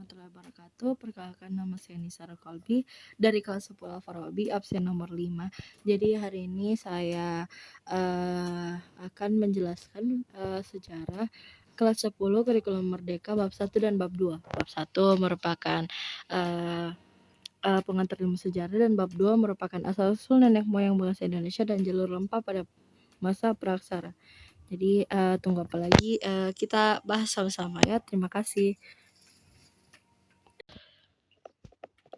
warahmatullahi wabarakatuh. Perkenalkan, nama saya Nisara Kolbi dari kelas 10 Farabi, absen nomor 5. Jadi hari ini saya akan menjelaskan sejarah kelas 10 kurikulum merdeka bab 1 dan bab 2. Bab 1 merupakan pengantar ilmu sejarah dan bab 2 merupakan asal-usul nenek moyang bangsa Indonesia dan jalur rempah pada masa praksara. Jadi tunggu apa lagi, kita bahas sama-sama ya. Terima kasih.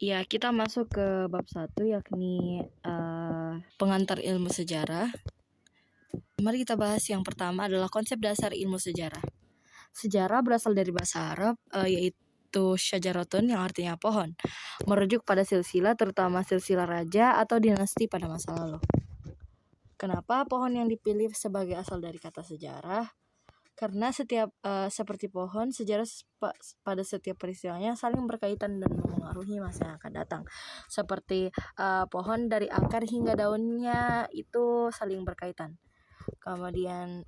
Ya, kita masuk ke bab 1 yakni pengantar ilmu sejarah. Mari kita bahas yang pertama adalah konsep dasar ilmu sejarah. Sejarah berasal dari bahasa Arab yaitu syajaratun yang artinya pohon, merujuk pada silsilah, terutama silsilah raja atau dinasti pada masa lalu. Kenapa pohon yang dipilih sebagai asal dari kata sejarah? Karena setiap seperti pohon, sejarah pada setiap peristiwanya saling berkaitan dan memengaruhi masa yang akan datang. Seperti pohon dari akar hingga daunnya itu saling berkaitan. Kemudian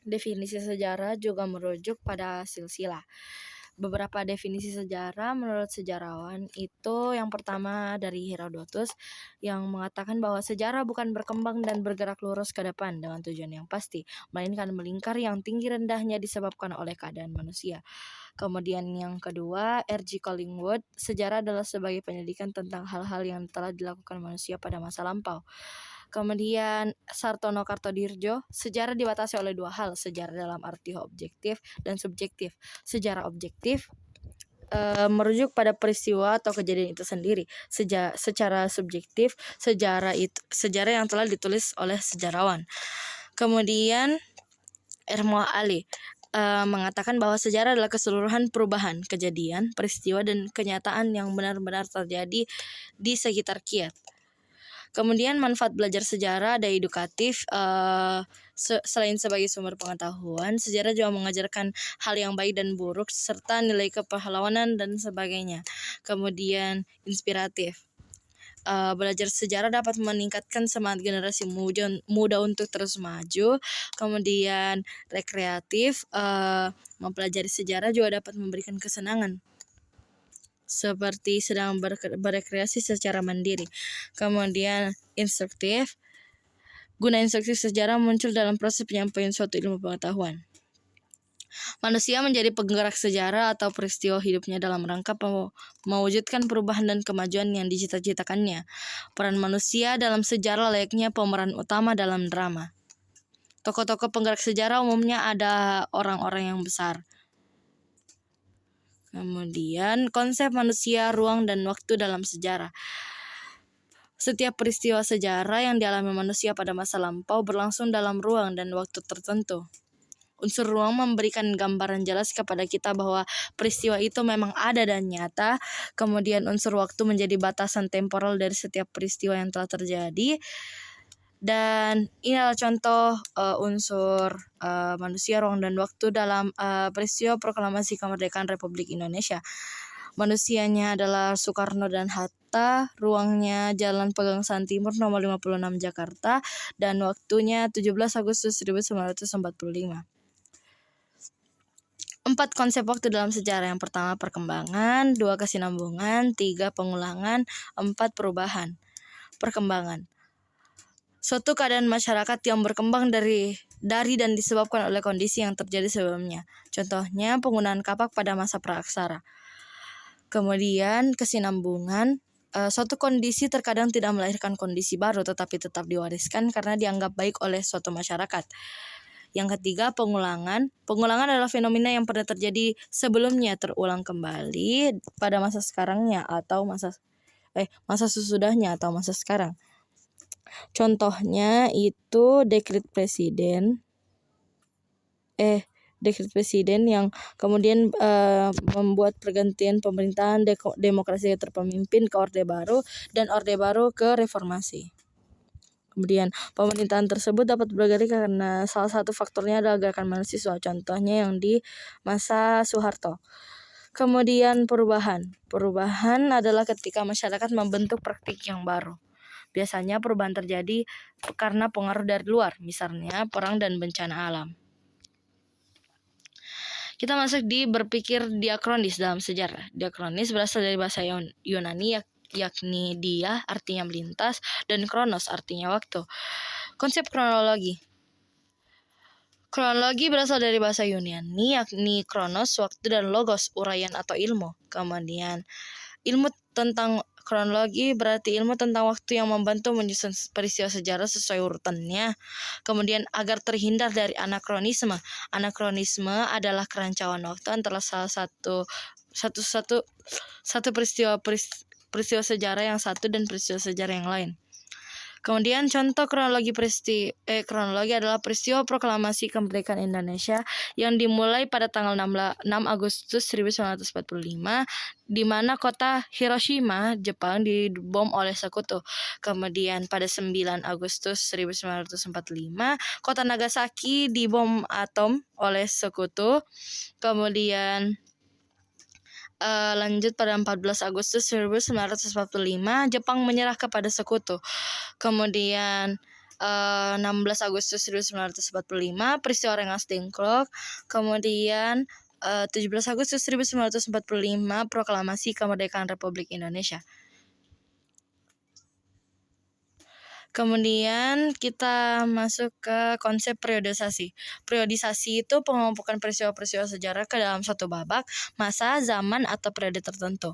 definisi sejarah juga merujuk pada silsilah. Beberapa definisi sejarah menurut sejarawan itu yang pertama dari Herodotus yang mengatakan bahwa sejarah bukan berkembang dan bergerak lurus ke depan dengan tujuan yang pasti, melainkan melingkar yang tinggi rendahnya disebabkan oleh keadaan manusia. Kemudian yang kedua, R.G. Collingwood, sejarah adalah sebagai penyelidikan tentang hal-hal yang telah dilakukan manusia pada masa lampau. Kemudian Sartono Kartodirjo, sejarah dibatasi oleh dua hal, sejarah dalam arti objektif dan subjektif. Sejarah objektif merujuk pada peristiwa atau kejadian itu sendiri. Secara subjektif, sejarah yang telah ditulis oleh sejarawan. Kemudian Ermo Ali mengatakan bahwa sejarah adalah keseluruhan perubahan, kejadian, peristiwa, dan kenyataan yang benar-benar terjadi di sekitar kiat. Kemudian manfaat belajar sejarah ada edukatif, selain sebagai sumber pengetahuan, sejarah juga mengajarkan hal yang baik dan buruk serta nilai kepahlawanan dan sebagainya. Kemudian inspiratif, belajar sejarah dapat meningkatkan semangat generasi muda untuk terus maju. Kemudian rekreatif, mempelajari sejarah juga dapat memberikan kesenangan seperti sedang berekreasi secara mandiri. Kemudian instruktif, guna instruktif sejarah muncul dalam proses penyampaian suatu ilmu pengetahuan. Manusia menjadi penggerak sejarah atau peristiwa hidupnya dalam rangka mewujudkan perubahan dan kemajuan yang dicita-citakannya. Peran manusia dalam sejarah layaknya pemeran utama dalam drama. Tokoh-tokoh penggerak sejarah umumnya ada orang-orang yang besar. Kemudian konsep manusia, ruang, dan waktu dalam sejarah. Setiap peristiwa sejarah yang dialami manusia pada masa lampau berlangsung dalam ruang dan waktu tertentu. Unsur ruang memberikan gambaran jelas kepada kita bahwa peristiwa itu memang ada dan nyata. Kemudian unsur waktu menjadi batasan temporal dari setiap peristiwa yang telah terjadi. Dan ini adalah contoh unsur manusia, ruang, dan waktu dalam peristiwa proklamasi kemerdekaan Republik Indonesia. Manusianya adalah Soekarno dan Hatta, ruangnya Jalan Pegangsaan Timur nomor 56 Jakarta, dan waktunya 17 Agustus 1945. 4 konsep waktu dalam sejarah. Yang pertama perkembangan, 2 kesinambungan, 3 pengulangan, 4 perubahan. Perkembangan, suatu keadaan masyarakat yang berkembang dari dan disebabkan oleh kondisi yang terjadi sebelumnya. Contohnya penggunaan kapak pada masa praaksara. Kemudian kesinambungan, suatu kondisi terkadang tidak melahirkan kondisi baru tetapi tetap diwariskan karena dianggap baik oleh suatu masyarakat. Yang ketiga pengulangan. Pengulangan adalah fenomena yang pernah terjadi sebelumnya terulang kembali pada masa sekarangnya atau masa sesudahnya atau masa sekarang. Contohnya itu dekret presiden yang kemudian membuat pergantian pemerintahan demokrasi terpemimpin ke Orde Baru dan Orde Baru ke reformasi. Kemudian pemerintahan tersebut dapat bergerak karena salah satu faktornya adalah gerakan mahasiswa, contohnya yang di masa Soeharto. Kemudian perubahan adalah ketika masyarakat membentuk praktik yang baru. Biasanya perubahan terjadi karena pengaruh dari luar, misalnya perang dan bencana alam. Kita masuk di berpikir diakronis dalam sejarah. Diakronis berasal dari bahasa Yunani yakni dia artinya melintas dan kronos artinya waktu. Konsep kronologi. Kronologi berasal dari bahasa Yunani yakni kronos, waktu, dan logos, uraian atau ilmu. Kemudian ilmu tentang kronologi berarti ilmu tentang waktu yang membantu menyusun peristiwa sejarah sesuai urutannya. Kemudian agar terhindar dari anakronisme. Anakronisme adalah kerancauan waktu antara satu peristiwa sejarah yang satu dan peristiwa sejarah yang lain. Kemudian contoh kronologi adalah peristiwa proklamasi kemerdekaan Indonesia yang dimulai pada tanggal 6 Agustus 1945 di mana kota Hiroshima, Jepang dibom oleh sekutu. Kemudian pada 9 Agustus 1945 kota Nagasaki dibom atom oleh sekutu. Kemudian lanjut pada 14 Agustus 1945 Jepang menyerah kepada sekutu. Kemudian 16 Agustus 1945 peristiwa Rengas Dengklok. Kemudian 17 Agustus 1945 proklamasi kemerdekaan Republik Indonesia. Kemudian kita masuk ke konsep periodisasi. Periodisasi itu pengelompokan peristiwa-peristiwa sejarah ke dalam satu babak, masa, zaman, atau periode tertentu.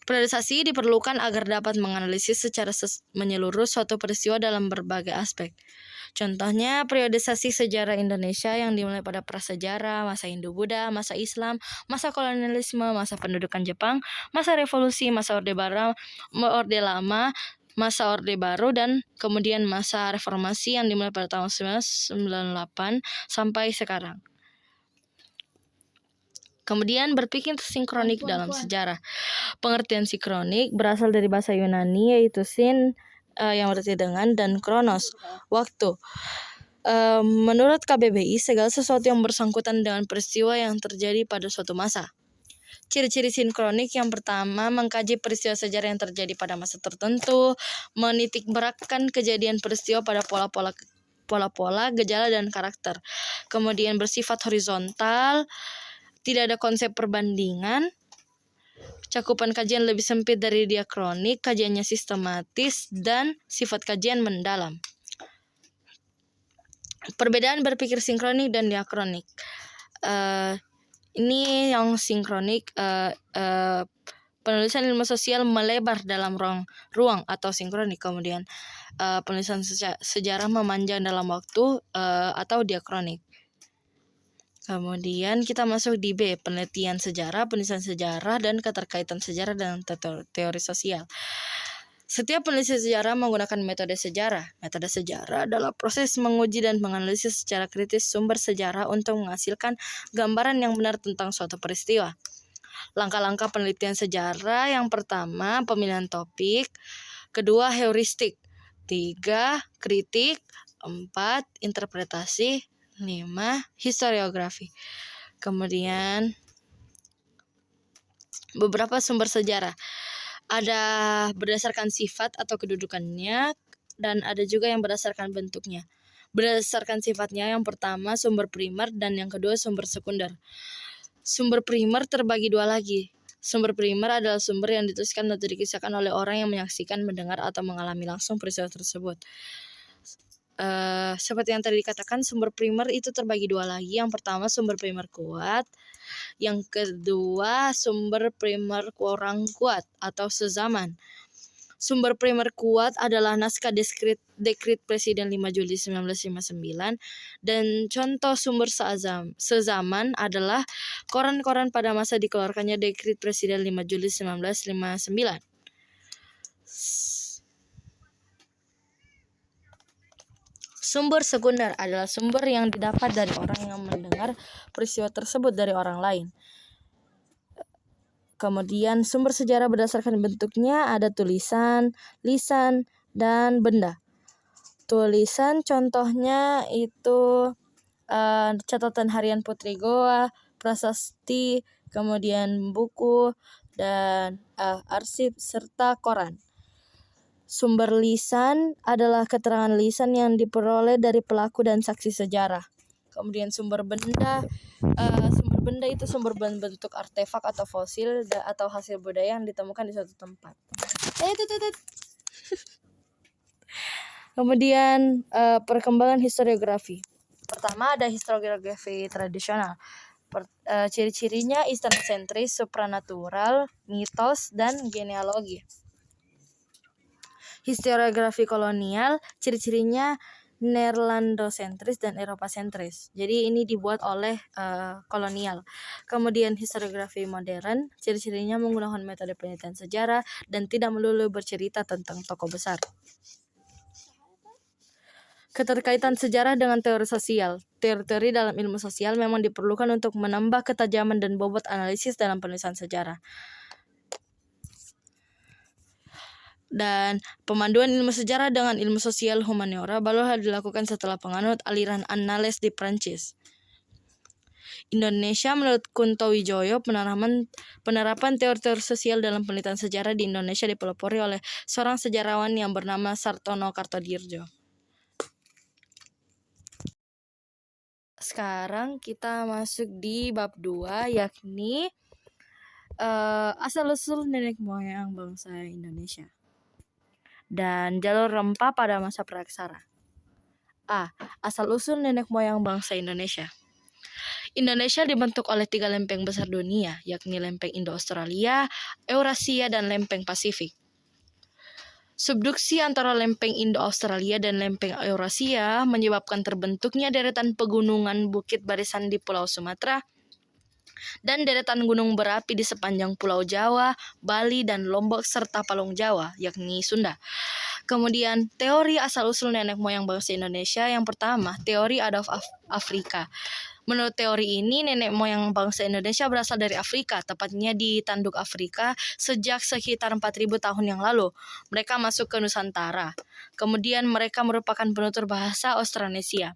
Periodisasi diperlukan agar dapat menganalisis secara menyeluruh suatu peristiwa dalam berbagai aspek. Contohnya periodisasi sejarah Indonesia yang dimulai pada prasejarah, masa Hindu-Buddha, masa Islam, masa kolonialisme, masa pendudukan Jepang, masa revolusi, masa Orde Lama, masa Orde Baru, dan kemudian masa reformasi yang dimulai pada tahun 1998 sampai sekarang. Kemudian berpikir sinkronik dalam sejarah. Pengertian sinkronik berasal dari bahasa Yunani yaitu sin yang berarti dengan dan kronos, waktu. Menurut KBBI, segala sesuatu yang bersangkutan dengan peristiwa yang terjadi pada suatu masa. Ciri-ciri sinkronik yang pertama, mengkaji peristiwa sejarah yang terjadi pada masa tertentu, menitikberatkan kejadian peristiwa pada pola-pola, gejala, dan karakter. Kemudian bersifat horizontal, tidak ada konsep perbandingan. Cakupan kajian lebih sempit dari diakronik, kajiannya sistematis, dan sifat kajian mendalam. Perbedaan berpikir sinkronik dan diakronik. Ini yang sinkronik, penulisan ilmu sosial melebar dalam ruang atau sinkronik. Kemudian penulisan sejarah memanjang dalam waktu atau diakronik. Kemudian kita masuk di B, penelitian sejarah, penulisan sejarah, dan keterkaitan sejarah dengan teori sosial. Setiap penelitian sejarah menggunakan metode sejarah. Metode sejarah adalah proses menguji dan menganalisis secara kritis sumber sejarah untuk menghasilkan gambaran yang benar tentang suatu peristiwa. Langkah-langkah penelitian sejarah: yang pertama, pemilihan topik. Kedua, heuristik. 3, kritik. 4, interpretasi. 5, historiografi. Kemudian beberapa sumber sejarah. Ada berdasarkan sifat atau kedudukannya, dan ada juga yang berdasarkan bentuknya. Berdasarkan sifatnya, yang pertama sumber primer dan yang kedua sumber sekunder. Sumber primer terbagi dua lagi. Sumber primer adalah sumber yang dituliskan atau dikisahkan oleh orang yang menyaksikan, mendengar, atau mengalami langsung peristiwa tersebut. Seperti yang tadi dikatakan, sumber primer itu terbagi dua lagi. Yang pertama sumber primer kuat, yang kedua sumber primer kurang kuat atau sezaman. Sumber primer kuat adalah naskah dekrit Presiden 5 Juli 1959, dan contoh sumber sezaman adalah koran-koran pada masa dikeluarkannya dekrit Presiden 5 Juli 1959. Sumber sekunder adalah sumber yang didapat dari orang yang mendengar peristiwa tersebut dari orang lain. Kemudian sumber sejarah berdasarkan bentuknya ada tulisan, lisan, dan benda. Tulisan contohnya itu catatan harian Putri Goa, prasasti, kemudian buku, dan arsip, serta koran. Sumber lisan adalah keterangan lisan yang diperoleh dari pelaku dan saksi sejarah. Kemudian sumber benda itu sumber bentuk artefak atau fosil atau hasil budaya yang ditemukan di suatu tempat. Kemudian perkembangan historiografi. Pertama ada historiografi tradisional. Ciri-cirinya Eastern sentris, supranatural, mitos, dan genealogi. Historiografi kolonial, ciri-cirinya Neerlandosentris dan Eropa-sentris. Jadi ini dibuat oleh kolonial. Kemudian historiografi modern, ciri-cirinya menggunakan metode penelitian sejarah dan tidak melulu bercerita tentang tokoh besar. Keterkaitan sejarah dengan teori sosial. Teori-teori dalam ilmu sosial memang diperlukan untuk menambah ketajaman dan bobot analisis dalam penulisan sejarah. Dan pemanduan ilmu sejarah dengan ilmu sosial humaniora baru dilakukan setelah penganut aliran Annales di Prancis. Indonesia menurut Kunto Wijoyo, penerapan teori-teori sosial dalam penelitian sejarah di Indonesia dipelopori oleh seorang sejarawan yang bernama Sartono Kartodirjo. Sekarang kita masuk di bab 2, yakni asal-usul nenek moyang bangsa Indonesia dan jalur rempah pada masa Praksara. A. Asal-usul nenek moyang bangsa Indonesia. Indonesia dibentuk oleh 3 lempeng besar dunia, yakni lempeng Indo-Australia, Eurasia, dan lempeng Pasifik. Subduksi antara lempeng Indo-Australia dan lempeng Eurasia menyebabkan terbentuknya deretan pegunungan bukit barisan di Pulau Sumatera dan deretan gunung berapi di sepanjang Pulau Jawa, Bali, dan Lombok serta Palung Jawa, yakni Sunda. Kemudian teori asal-usul nenek moyang bangsa Indonesia. Yang pertama, teori Adolf Afrika. Menurut teori ini, nenek moyang bangsa Indonesia berasal dari Afrika, tepatnya di Tanduk Afrika sejak sekitar 4.000 tahun yang lalu. Mereka masuk ke Nusantara. Kemudian mereka merupakan penutur bahasa Austronesia.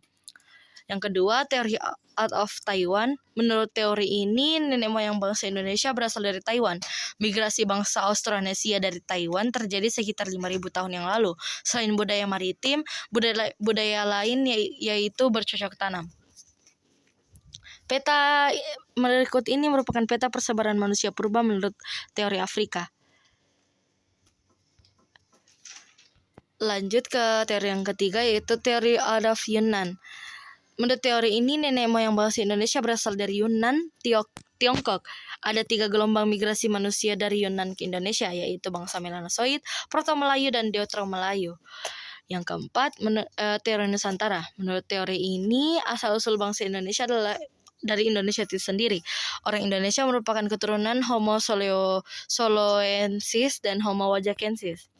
Yang kedua, teori out of Taiwan. Menurut teori ini, nenek moyang bangsa Indonesia berasal dari Taiwan. Migrasi bangsa Austronesia dari Taiwan terjadi sekitar 5.000 tahun yang lalu. Selain budaya maritim, budaya lain yaitu bercocok tanam. Peta berikut ini merupakan peta persebaran manusia purba menurut teori Afrika. Lanjut ke teori yang ketiga, yaitu teori out of Yunnan. Menurut teori ini, nenek moyang bangsa Indonesia berasal dari Yunnan, Tiongkok. Ada 3 gelombang migrasi manusia dari Yunnan ke Indonesia, yaitu bangsa Melanosoid, Proto-Melayu, dan Deutero-Melayu. Yang keempat, teori Nusantara. Menurut teori ini, asal-usul bangsa Indonesia adalah dari Indonesia itu sendiri. Orang Indonesia merupakan keturunan Homo soloensis dan Homo wajakensis.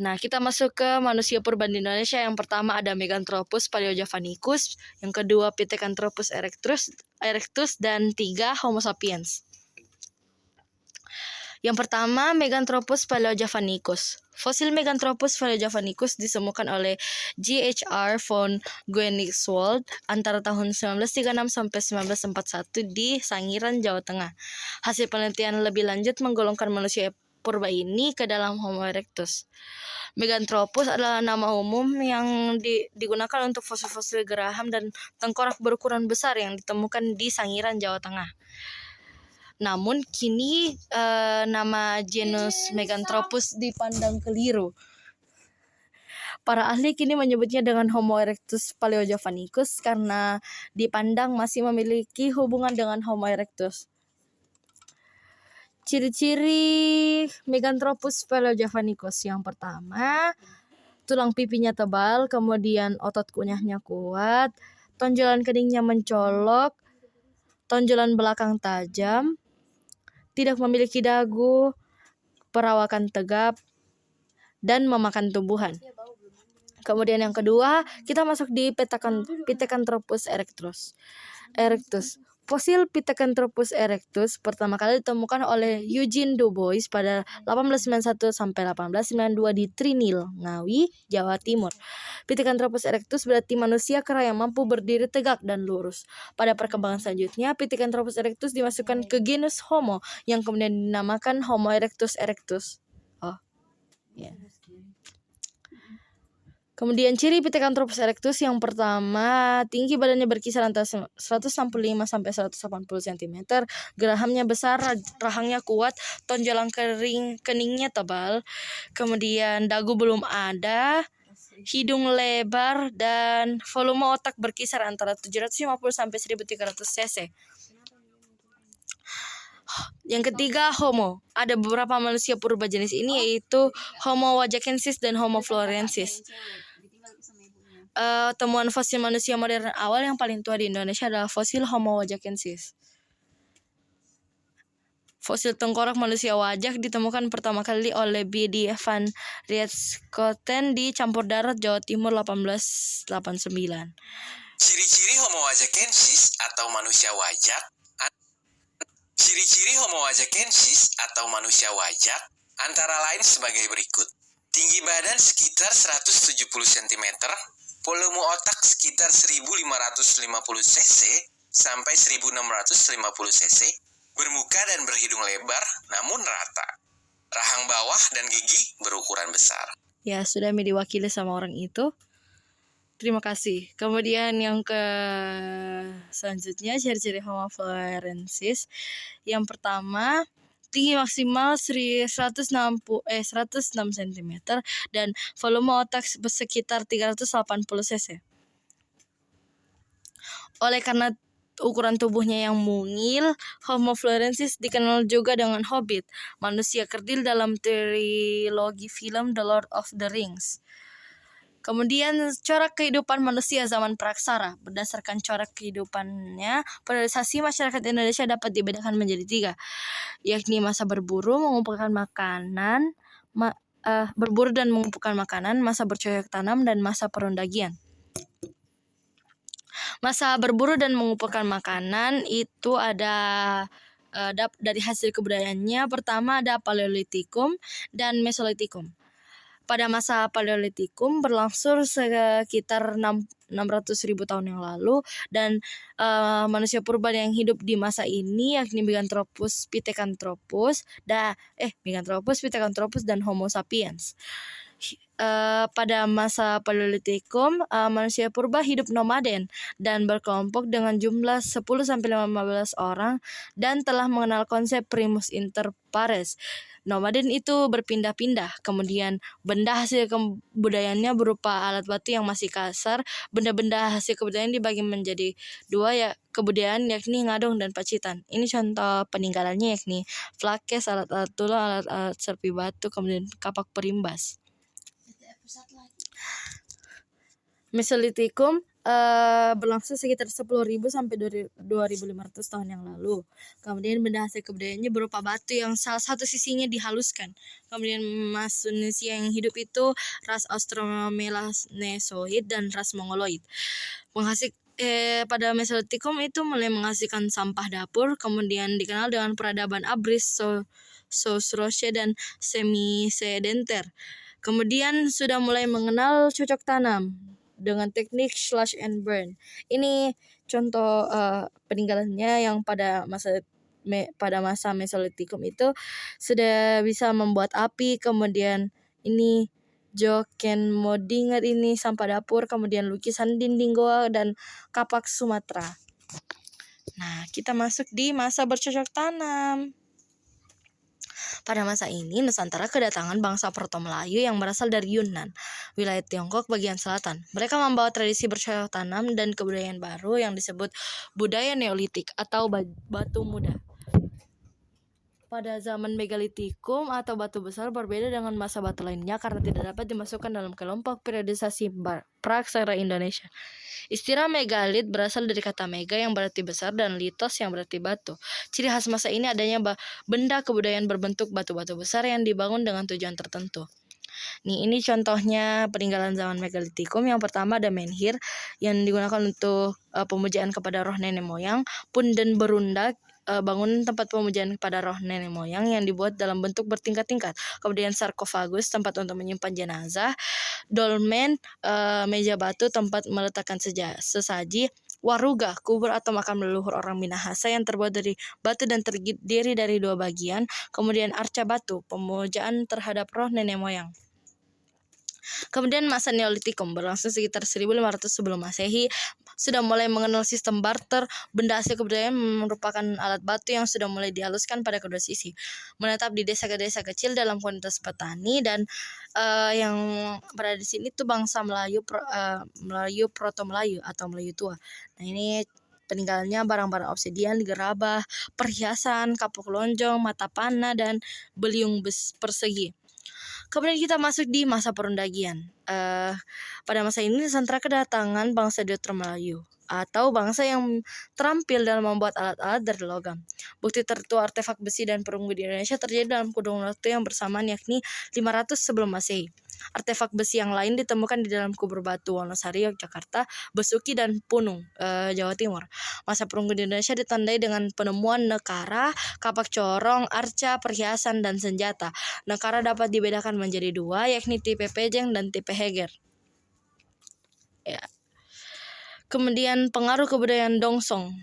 Nah, kita masuk ke manusia purba di Indonesia. Yang pertama ada Meganthropus paleojavanicus, yang kedua Pithecanthropus erectus, dan 3 Homo sapiens. Yang pertama, Meganthropus paleojavanicus. Fosil Meganthropus paleojavanicus ditemukan oleh G.H.R. von Guenigswald antara tahun 1936 sampai 1941 di Sangiran, Jawa Tengah. Hasil penelitian lebih lanjut menggolongkan manusia purba ini ke dalam Homo erectus. Meganthropus adalah nama umum yang digunakan untuk fosil-fosil geraham dan tengkorak berukuran besar yang ditemukan di Sangiran, Jawa Tengah. Namun kini nama genus Meganthropus dipandang keliru. Para ahli kini menyebutnya dengan Homo erectus paleojavanicus karena dipandang masih memiliki hubungan dengan Homo erectus. Ciri-ciri Meganthropus paleojavanicus. Yang pertama, tulang pipinya tebal, kemudian otot kunyahnya kuat, tonjolan keningnya mencolok, tonjolan belakang tajam, tidak memiliki dagu, perawakan tegap, dan memakan tumbuhan. Kemudian yang kedua, kita masuk di Pithecanthropus erectus. Fosil Pithecanthropus erectus pertama kali ditemukan oleh Eugene Dubois pada 1891 sampai 1892 di Trinil, Ngawi, Jawa Timur. Pithecanthropus erectus berarti manusia kera yang mampu berdiri tegak dan lurus. Pada perkembangan selanjutnya, Pithecanthropus erectus dimasukkan ke genus Homo yang kemudian dinamakan Homo erectus erectus. Kemudian ciri Pithecanthropus erectus yang pertama, tinggi badannya berkisar antara 165 sampai 180 cm, gerahamnya besar, rahangnya kuat, tonjolan keningnya tebal, kemudian dagu belum ada, hidung lebar, dan volume otak berkisar antara 750 sampai 1300 cc. Yang ketiga, Homo. Ada beberapa manusia purba jenis ini, yaitu Homo wajakensis dan Homo florensis. Temuan fosil manusia modern awal yang paling tua di Indonesia adalah fosil Homo wajakensis. Fosil tengkorak manusia wajak ditemukan pertama kali oleh B.D. van Rietschoten di Campur Darat, Jawa Timur 1889. Ciri-ciri Homo wajakensis atau manusia wajak. Ciri-ciri Homo wajakensis atau manusia wajak antara lain sebagai berikut. Tinggi badan sekitar 170 cm, volume otak sekitar 1550 cc sampai 1650 cc, bermuka dan berhidung lebar namun rata. Rahang bawah dan gigi berukuran besar. Ya, sudah diwakili sama orang itu. Terima kasih. Kemudian yang selanjutnya ciri-ciri Homo florensis. Yang pertama, tinggi maksimal 106 cm dan volume otak sekitar 380 cc. Oleh karena ukuran tubuhnya yang mungil, Homo florensis dikenal juga dengan hobbit, manusia kerdil dalam trilogi film The Lord of the Rings. Kemudian corak kehidupan manusia zaman praksara. Berdasarkan corak kehidupannya, periodisasi masyarakat Indonesia dapat dibedakan menjadi 3, yakni masa berburu, mengumpulkan makanan, berburu dan mengumpulkan makanan, masa bercocok tanam, dan masa perundagian. Masa berburu dan mengumpulkan makanan itu ada dari hasil kebudayaannya. Pertama ada Paleolitikum dan Mesolitikum. Pada masa Paleolitikum berlangsung sekitar 600.000 tahun yang lalu, dan manusia purba yang hidup di masa ini yakni Pithecanthropus, dan Homo sapiens. Pada masa Paleolitikum, manusia purba hidup nomaden dan berkelompok dengan jumlah 10-15 orang dan telah mengenal konsep primus inter pares. Nomaden itu berpindah-pindah. Kemudian benda hasil kebudayaannya berupa alat batu yang masih kasar. Benda-benda hasil kebudayaan dibagi menjadi 2 kebudayaan, yakni Ngadong dan Pacitan. Ini contoh peninggalannya yakni flakes, alat-alat tulang, alat-alat serpi batu, kemudian kapak perimbas. Mesolitikum berlangsung sekitar 10.000 sampai 2.500 tahun yang lalu. Kemudian benda hasil kebudayaannya berupa batu yang salah satu sisinya dihaluskan. Kemudian manusia yang hidup itu ras Austromelanesoid dan ras Mongoloid. Pada Mesolitikum itu mulai menghasilkan sampah dapur, kemudian dikenal dengan peradaban abris, Sausroche, dan semi-sedenter. Kemudian sudah mulai mengenal cocok tanam dengan teknik slash and burn. Ini contoh peninggalannya yang pada masa Mesolitikum itu sudah bisa membuat api. Kemudian ini joken modingat, ini sampah dapur, kemudian lukisan dinding goa dan kapak Sumatera. Nah, kita masuk di masa bercocok tanam. Pada masa ini, Nusantara kedatangan bangsa Proto-Melayu yang berasal dari Yunnan, wilayah Tiongkok bagian selatan. Mereka membawa tradisi bercocok tanam dan kebudayaan baru yang disebut budaya Neolitik atau batu muda. Pada zaman Megalitikum atau batu besar berbeda dengan masa batu lainnya karena tidak dapat dimasukkan dalam kelompok periodisasi praksara Indonesia. Istilah megalit berasal dari kata mega yang berarti besar dan litos yang berarti batu. Ciri khas masa ini adanya benda kebudayaan berbentuk batu-batu besar yang dibangun dengan tujuan tertentu. Ini contohnya peninggalan zaman Megalitikum. Yang pertama ada menhir yang digunakan untuk pemujaan kepada roh nenek moyang. Punden berundak, bangunan tempat pemujaan kepada roh nenek moyang yang dibuat dalam bentuk bertingkat-tingkat. Kemudian sarkofagus, tempat untuk menyimpan jenazah. Dolmen, meja batu, tempat meletakkan sesaji. Waruga, kubur atau makam leluhur orang Minahasa yang terbuat dari batu dan terdiri dari 2 bagian. Kemudian arca batu, pemujaan terhadap roh nenek moyang. Kemudian masa Neolitikum berlangsung sekitar 1500 sebelum Masehi, sudah mulai mengenal sistem barter. Benda hasil kebudayaan merupakan alat batu yang sudah mulai dihaluskan pada kedua sisi, menetap di desa-desa kecil dalam komunitas petani. Dan yang berada di sini tuh bangsa Melayu Proto Melayu atau Melayu tua. Nah, ini peninggalannya barang-barang obsidian, gerabah, perhiasan, kapuk lonjong, mata panah, dan beliung persegi. Kemudian kita masuk di masa perundagian. Pada masa ini Nusantara kedatangan bangsa Deutero Melayu atau bangsa yang terampil dalam membuat alat-alat dari logam. Bukti tertua artefak besi dan perunggu di Indonesia terjadi dalam kurun waktu yang bersamaan, yakni 500 sebelum Masehi. Artefak besi yang lain ditemukan di dalam kubur batu Wonosari, Yogyakarta, Besuki, dan Punung, Jawa Timur. Masa perunggu di Indonesia ditandai dengan penemuan nekara, kapak corong, arca, perhiasan, dan senjata. Nekara dapat dibedakan menjadi dua, yakni tipe pejeng dan tipe heger. Ya. Kemudian pengaruh kebudayaan Dongsong.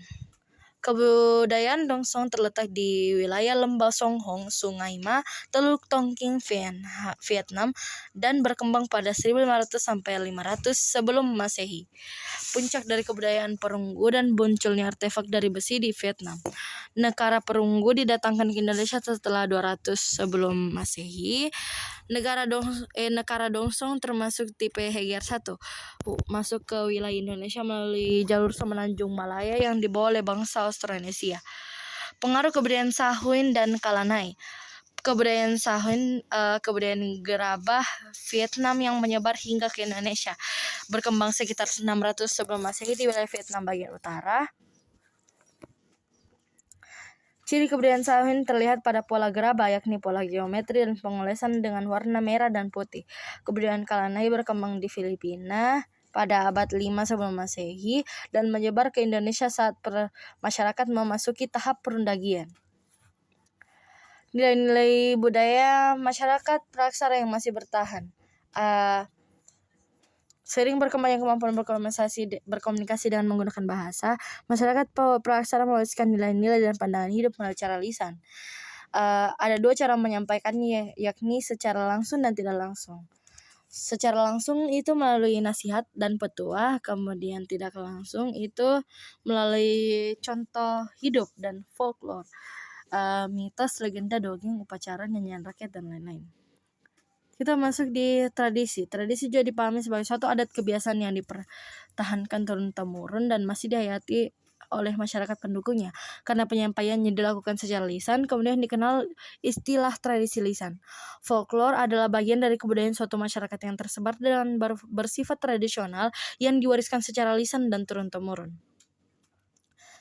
Kebudayaan Dongsong terletak di wilayah lembah Song Hong, Sungai Ma, Teluk Tongking, Vietnam, dan berkembang pada 1500 sampai 500 sebelum Masehi. Puncak dari kebudayaan perunggu dan munculnya artefak dari besi di Vietnam. Negara perunggu didatangkan ke Indonesia setelah 200 sebelum Masehi. Negara Dongsong termasuk tipe Heger 1, masuk ke wilayah Indonesia melalui jalur semenanjung Malaya yang dibawa oleh bangsa Austronesia. Pengaruh kebudayaan Sahuin dan Kalanai. Kebudayaan Sahuin, kebudayaan gerabah Vietnam yang menyebar hingga ke Indonesia, berkembang sekitar 600 sebelum Masehi di wilayah Vietnam bagian utara. Ciri kebudayaan Sahuin terlihat pada pola gerabah, yakni pola geometri dan pengolesan dengan warna merah dan putih. Kebudayaan Kalanai berkembang di Filipina pada abad 5 sebelum Masehi dan menyebar ke Indonesia saat masyarakat memasuki tahap perundagian. Nilai-nilai budaya masyarakat praksara yang masih bertahan. Sering berkembangnya kemampuan berkomunikasi dengan menggunakan bahasa, masyarakat praksara mewariskan nilai-nilai dan pandangan hidup melalui cara lisan. Ada dua cara menyampaikannya, yakni secara langsung dan tidak langsung. Secara langsung itu melalui nasihat dan petuah, kemudian tidak langsung itu melalui contoh hidup dan folklore, mitos, legenda, dongeng, upacara, nyanyian rakyat, dan lain-lain. Kita masuk di tradisi. Tradisi juga dipahami sebagai suatu adat kebiasaan yang dipertahankan turun-temurun dan masih dihayati oleh masyarakat pendukungnya. Karena penyampaiannya dilakukan secara lisan, kemudian dikenal istilah tradisi lisan. Folklore adalah bagian dari kebudayaan suatu masyarakat yang tersebar dan bersifat tradisional yang diwariskan secara lisan dan turun-temurun.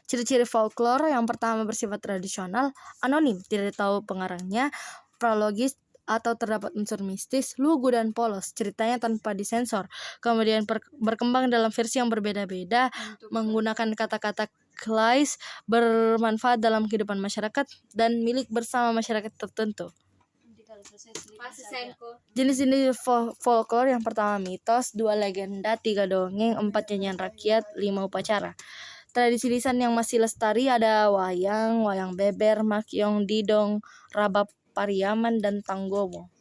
Ciri-ciri folklore yang pertama bersifat tradisional, anonim, tidak tahu pengarangnya, prologis atau terdapat unsur mistis, lugu, dan polos, ceritanya tanpa disensor. Kemudian berkembang dalam versi yang berbeda-beda, menggunakan kata-kata klise, bermanfaat dalam kehidupan masyarakat, dan milik bersama masyarakat tertentu. Jenis-jenis folklore yang pertama mitos, 2 legenda, 3 dongeng, 4 nyanyian rakyat, 5 upacara. Tradisi lisan yang masih lestari ada wayang, wayang beber, makyong, didong, rabab Pariaman, dan Tanggomo.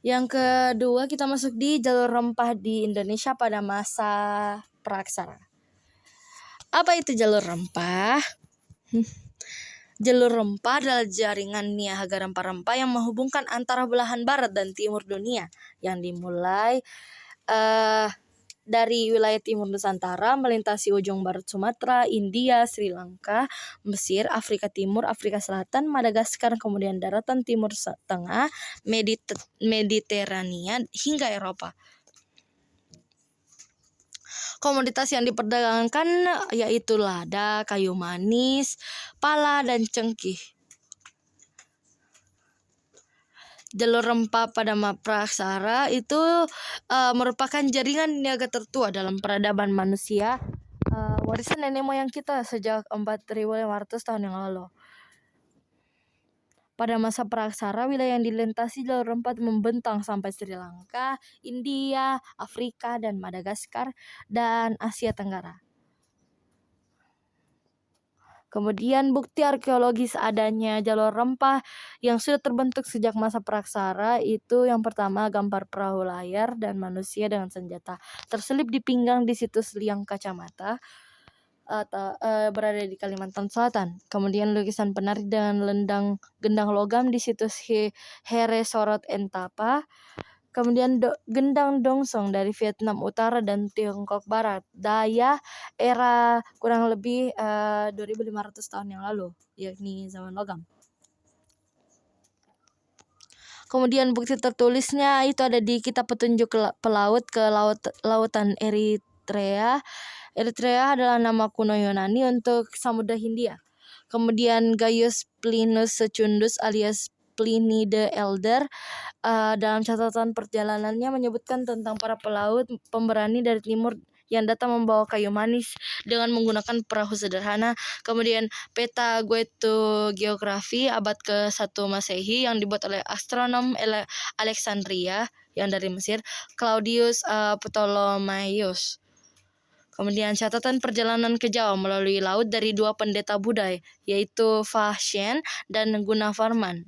Yang kedua kita masuk di jalur rempah di Indonesia pada masa praksara. Apa itu jalur rempah? Jalur rempah adalah jaringan niaga rempah-rempah yang menghubungkan antara belahan barat dan timur dunia, yang dimulai dari wilayah timur Nusantara, melintasi ujung barat Sumatera, India, Sri Lanka, Mesir, Afrika Timur, Afrika Selatan, Madagaskar, kemudian daratan timur tengah, Mediterania, hingga Eropa. Komoditas yang diperdagangkan yaitu lada, kayu manis, pala, dan cengkih. Jalur rempah pada praksara itu merupakan jaringan niaga tertua dalam peradaban manusia, warisan nenek moyang kita sejak 4.500 tahun yang lalu. Pada masa praksara, wilayah yang dilintasi jalur rempah membentang sampai Sri Lanka, India, Afrika, dan Madagaskar, dan Asia Tenggara. Kemudian bukti arkeologis adanya jalur rempah yang sudah terbentuk sejak masa praksara itu yang pertama gambar perahu layar dan manusia dengan senjata terselip di pinggang di situs Liang Kacamata atau berada di Kalimantan Selatan. Kemudian lukisan penari dengan gendang logam di situs Here Sorot Entapa. Kemudian gendang dongsong dari Vietnam Utara dan Tiongkok Barat. Daya era kurang lebih 2500 tahun yang lalu, yakni zaman logam. Kemudian bukti tertulisnya itu ada di kitab petunjuk pelaut ke lautan Eritrea. Eritrea adalah nama kuno Yunani untuk Samudra Hindia. Kemudian Gaius Plinus Secundus alias Pliny the Elder dalam catatan perjalanannya menyebutkan tentang para pelaut pemberani dari timur yang datang membawa kayu manis dengan menggunakan perahu sederhana. Kemudian peta Geografi abad ke-1 Masehi yang dibuat oleh astronom Alexandria yang dari Mesir, Claudius Ptolemaios. Kemudian catatan perjalanan ke Jawa melalui laut dari dua pendeta Buddha, yaitu Fa Hsien dan Gunavarman.